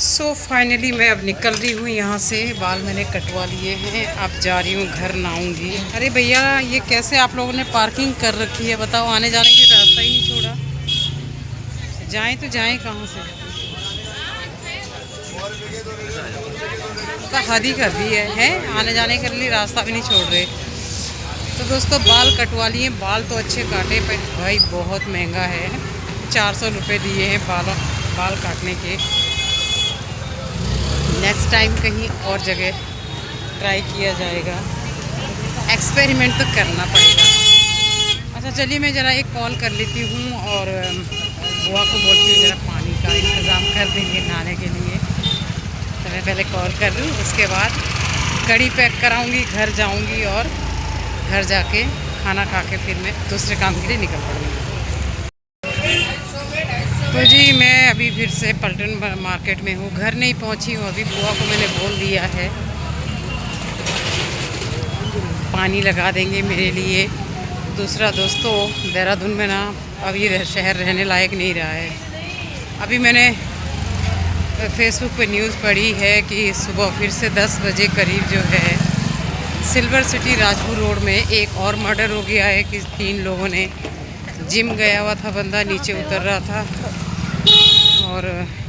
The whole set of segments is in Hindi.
फाइनली मैं अब निकल रही हूँ यहाँ से। बाल मैंने कटवा लिए हैं, अब जा रही हूँ घर नहाऊंगी। अरे भैया, ये कैसे आप लोगों ने पार्किंग कर रखी है बताओ? आने जाने की रास्ता ही नहीं छोड़ा। जाएं तो जाएं कहाँ से? तो हद ही कर दी है, आने जाने के लिए रास्ता भी नहीं छोड़ रहे। तो दोस्तों, बाल कटवा लिए। बाल तो अच्छे काटे पर भाई बहुत महंगा है। 400 रुपये दिए हैं बाल काटने के। नेक्स्ट टाइम कहीं और जगह ट्राई किया जाएगा। एक्सपेरिमेंट तो करना पड़ेगा। अच्छा चलिए, मैं ज़रा एक कॉल कर लेती हूँ और बुआ को बोलती हूँ ज़रा पानी का इंतज़ाम कर देंगे नहाने के लिए। तो मैं पहले कॉल कर लूँ, उसके बाद कड़ी पैक कराऊँगी, घर जाऊँगी और घर जाके खाना खा के फिर मैं दूसरे काम के लिए निकल पड़ूँगी। तो जी, मैं अभी फिर से पल्टन मार्केट में हूँ, घर नहीं पहुँची हूँ अभी। बुआ को मैंने बोल दिया है पानी लगा देंगे मेरे लिए। दूसरा दोस्तों, देहरादून में ना अभी शहर रहने लायक नहीं रहा है। अभी मैंने फेसबुक पे न्यूज़ पढ़ी है कि सुबह फिर से 10 बजे करीब जो है सिल्वर सिटी राजपुर रोड में एक और मर्डर हो गया है कि 3 लोगों ने, जिम गया हुआ था बंदा, नीचे उतर रहा था और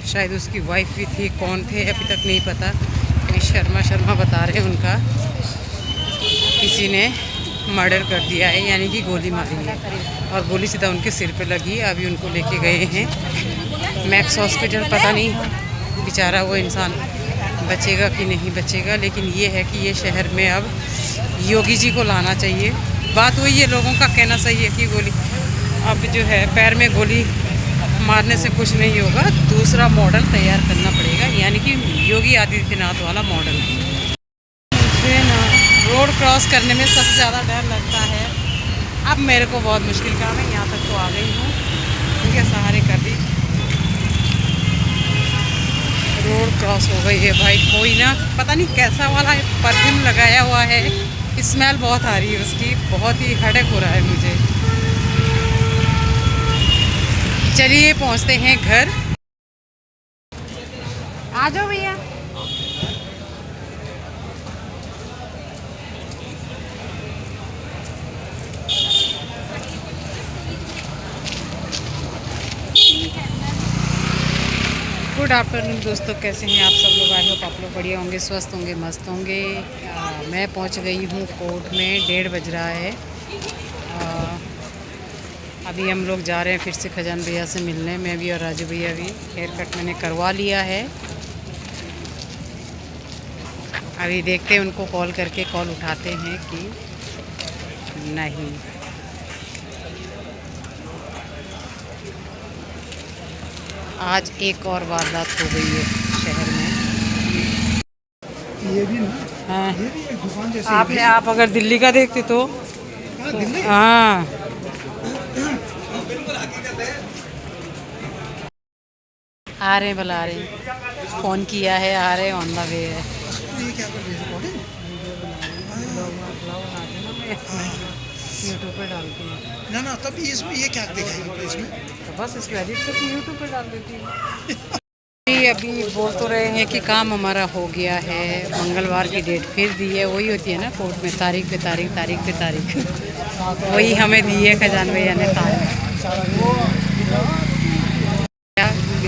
शायद उसकी वाइफ भी थी। कौन थे अभी तक नहीं पता। कहीं शर्मा बता रहे हैं उनका। किसी ने मर्डर कर दिया है, यानी कि गोली मारी है और गोली सीधा उनके सिर पे लगी। अभी उनको लेके गए हैं मैक्स हॉस्पिटल। पता नहीं बेचारा वो इंसान बचेगा कि नहीं बचेगा, लेकिन ये है कि ये शहर में अब योगी जी को लाना चाहिए। बात वही है, लोगों का कहना सही है कि गोली अब जो है पैर में गोली मारने से कुछ नहीं होगा, दूसरा मॉडल तैयार करना पड़ेगा, यानी कि योगी आदित्यनाथ वाला मॉडल। मुझे ना रोड क्रॉस करने में सबसे ज़्यादा डर लगता है। अब मेरे को बहुत मुश्किल काम है, यहाँ तक तो आ गई हूँ, ठीक है, सहारे कर दी। रोड क्रॉस हो गई है भाई। कोई ना पता नहीं कैसा वाला परफ्यूम लगाया हुआ है, स्मेल बहुत आ रही है उसकी, बहुत ही हेडेक हो रहा है मुझे। चलिए पहुंचते हैं घर। आ जाओ भैया। गुड आफ्टरनून दोस्तों, कैसे हैं आप सब लोग? आई होप आप लोग बढ़िया होंगे, स्वस्थ होंगे, मस्त होंगे। मैं पहुंच गई हूँ कोर्ट में, 1:30 बज रहा है। अभी हम लोग जा रहे हैं फिर से खजान भैया से मिलने। मैं भी और राजू भैया भी। हेयर कट मैंने करवा लिया है। अभी देखते हैं, उनको कॉल करके कॉल उठाते हैं कि नहीं। आज एक और वारदात हो गई है शहर में। ये भी ना, हाँ, ये भी एक दुकान जैसे आप अगर दिल्ली का देखते तो दिल्ली। हाँ। आ रहे हैं, बुला रहे हैं, फ़ोन किया है, आ रहे हैं, ऑन द वे है। ये क्या कर रही है रिकॉर्डिंग? यूट्यूब पे डालती हूँ। ना ना, तब इसमें ये क्या दिखाएगी इसमें? तो बस इसको एडिट करके यूट्यूब पे डाल देती हूँ। अभी बोल तो रहे हैं कि काम हमारा हो गया है। मंगलवार की डेट फिर दी है, वही होती है ना कोर्ट में, तारीख पे तारीख, तारीख पे तारीख। वही हमें दी है खजान भैया ने तारीख।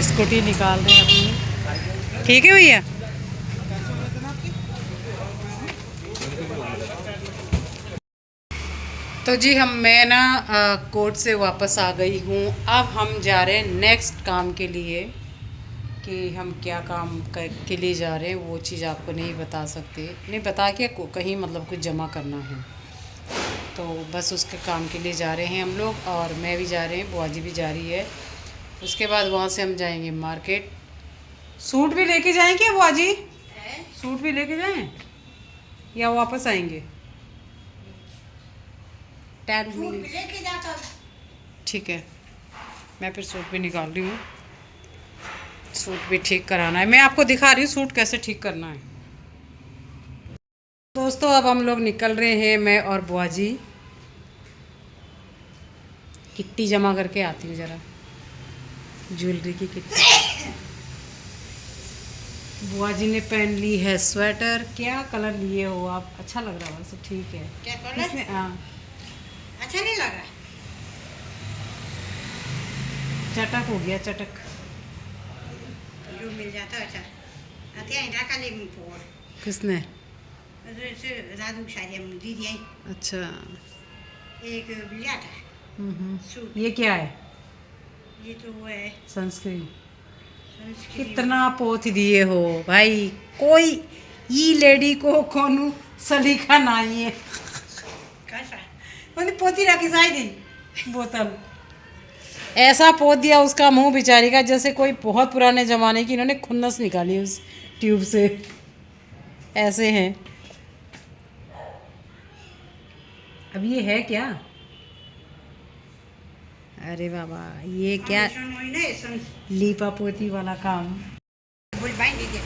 स्कूटी निकाल दें अपनी, ठीक है भैया। तो जी, मैं ना कोर्ट से वापस आ गई हूँ। अब हम जा रहे हैं नेक्स्ट काम के लिए, कि हम क्या काम के लिए जा रहे हैं वो चीज़ आपको नहीं बता सकते, नहीं बता के कहीं मतलब कुछ जमा करना है, तो बस उसके काम के लिए जा रहे हैं हम लोग। और मैं भी जा रहे हैं, बुआ जी भी जा रही है। उसके बाद वहाँ से हम जाएंगे मार्केट। सूट भी लेके जाएं क्या बुआ जी? सूट भी लेके जाएं या वापस आएंगे? ठीक है, मैं फिर सूट भी निकाल रही हूँ। सूट भी ठीक कराना है, मैं आपको दिखा रही हूँ सूट कैसे ठीक करना है। दोस्तों, अब हम लोग निकल रहे हैं, मैं और बुआ जी। किट्टी जमा करके आती हूँ ज़रा, ज्वेलरी की किट्टी। बुआ जी ने पहन ली है स्वेटर। क्या कलर लिए हो आप? अच्छा लग रहा है वैसे, ठीक है। क्या कलर? किसने? हाँ, अच्छा नहीं लगा? चटक हो गया, चटक। जो मिल जाता है अच्छा। आते हैं ढाका ले मुझे। किसने? से राजू शादी हम दीदी आई। अच्छा। एक लिया था सूट। ये क्या है? ये तो वो है सनस्क्रीन। संस्कृत। कितना पोथ दिए हो भाई। कोई ई लेडी को कोनु सलीका नहीं है। कैसा? मैंने पोती रखी शायद बोतल ऐसा पोत दिया उसका मुंह बेचारी का, जैसे कोई बहुत पुराने ज़माने की इन्होंने खुन्नस निकाली उस ट्यूब से। ऐसे हैं। अब ये है क्या? अरे बाबा, ये क्या लीपा पोती वाला काम।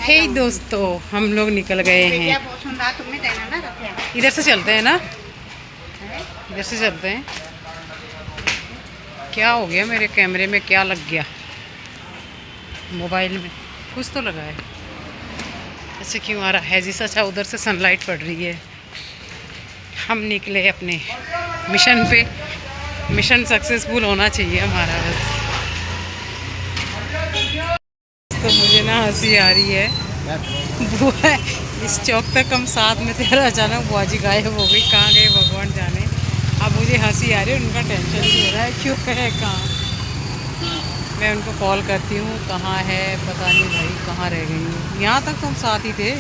हे दोस्तों, हम लोग निकल गए हैं। इधर से चलते हैं ना, इधर से चलते हैं। क्या हो गया मेरे कैमरे में? क्या लग गया मोबाइल में? कुछ तो लगा है। ऐसे क्यों आ रहा है जी? अच्छा, उधर से सनलाइट पड़ रही है। हम निकले अपने मिशन पे। मिशन सक्सेसफुल होना चाहिए हमारा बस। तो मुझे ना हंसी आ रही है। बुआ, इस चौक तक हम साथ में थे और अचानक बुआ जी गायब हो गई। कहाँ गए भगवान जाने। अब मुझे हंसी आ रही है, उनका टेंशन भी हो रहा है क्यों है कहाँ। मैं उनको कॉल करती हूँ, कहाँ है पता नहीं भाई, कहाँ रह गई। यहाँ तक तो हम साथ ही थे।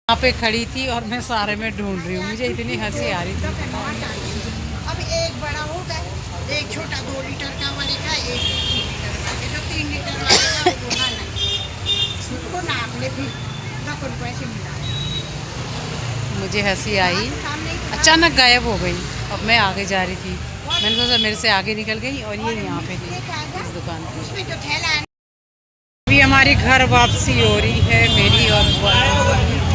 यहाँ पे खड़ी थी और मैं सारे में ढूंढ रही हूँ। मुझे इतनी हंसी आ रही थी। अब एक बड़ा होगा, एक छोटा 2 लीटर का वाले का, एक 3 लीटर वाले का, 3 लीटर वाले का वो ना नहीं उसको नाप ले फिर 10 रुपये से मिला। मुझे हंसी आई, अचानक गायब हो गई। अब मैं आगे जा रही थी, मैंने सोचा मेरे से आगे निकल गई और ये यहाँ पे थी इस दुकान पे। उसमें जो थैला है अभी हमारी घर वापसी हो रही है, मेरी और बुआ की।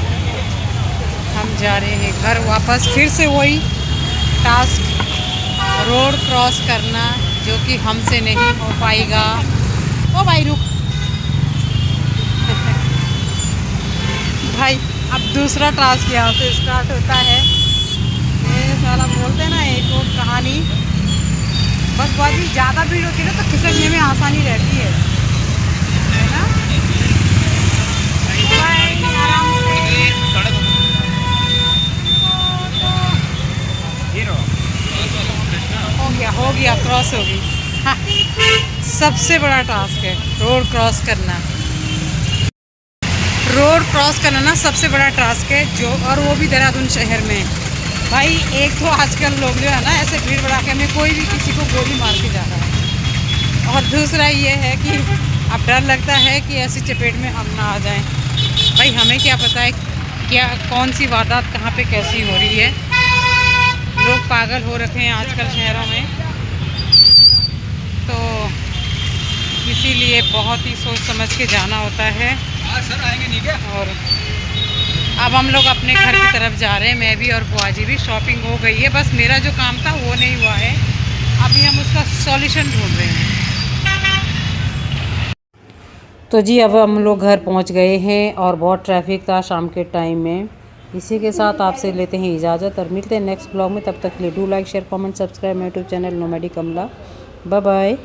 हम जा रहे हैं घर वापस। फिर से वही टास्क, रोड क्रॉस करना, जो कि हमसे नहीं हो पाएगा। ओ भाई रुक। भाई अब दूसरा टास्क यहाँ से स्टार्ट होता है। ये साला बोलते हैं ना एक और कहानी, बस बहुत ही ज़्यादा भीड़ होती है ना तो खिसकने में आसानी रहती है ना। आराम से हो गया क्रॉस हो गई। हाँ, सबसे बड़ा टास्क है रोड क्रॉस करना। रोड क्रॉस करना ना सबसे बड़ा टास्क है, जो और वो भी देहरादून शहर में। भाई एक तो आजकल लोग जो है ना ऐसे भीड़ भड़ाके में कोई भी किसी को गोली मार के जा रहा है, और दूसरा ये है कि अब डर लगता है कि ऐसी चपेट में हम ना आ जाएं। भाई हमें क्या पता है क्या कौन सी वारदात कहाँ पे कैसी हो रही है। लोग पागल हो रखे हैं आजकल शहरों में, तो इसीलिए बहुत ही सोच समझ के जाना होता है। सर आएंगे नहीं क्या? और अब हम लोग अपने घर की तरफ जा रहे हैं, मैं भी और बुआ जी भी। शॉपिंग हो गई है, बस मेरा जो काम था वो नहीं हुआ है, अभी हम उसका सॉल्यूशन ढूंढ रहे हैं। तो जी अब हम लोग घर पहुंच गए हैं और बहुत ट्रैफिक था शाम के टाइम में। इसी के साथ आपसे लेते हैं इजाज़त और मिलते हैं नेक्स्ट ब्लॉग में। तब तक के लिए do like share comment subscribe my YouTube channel nomadic Kamala. Bye bye.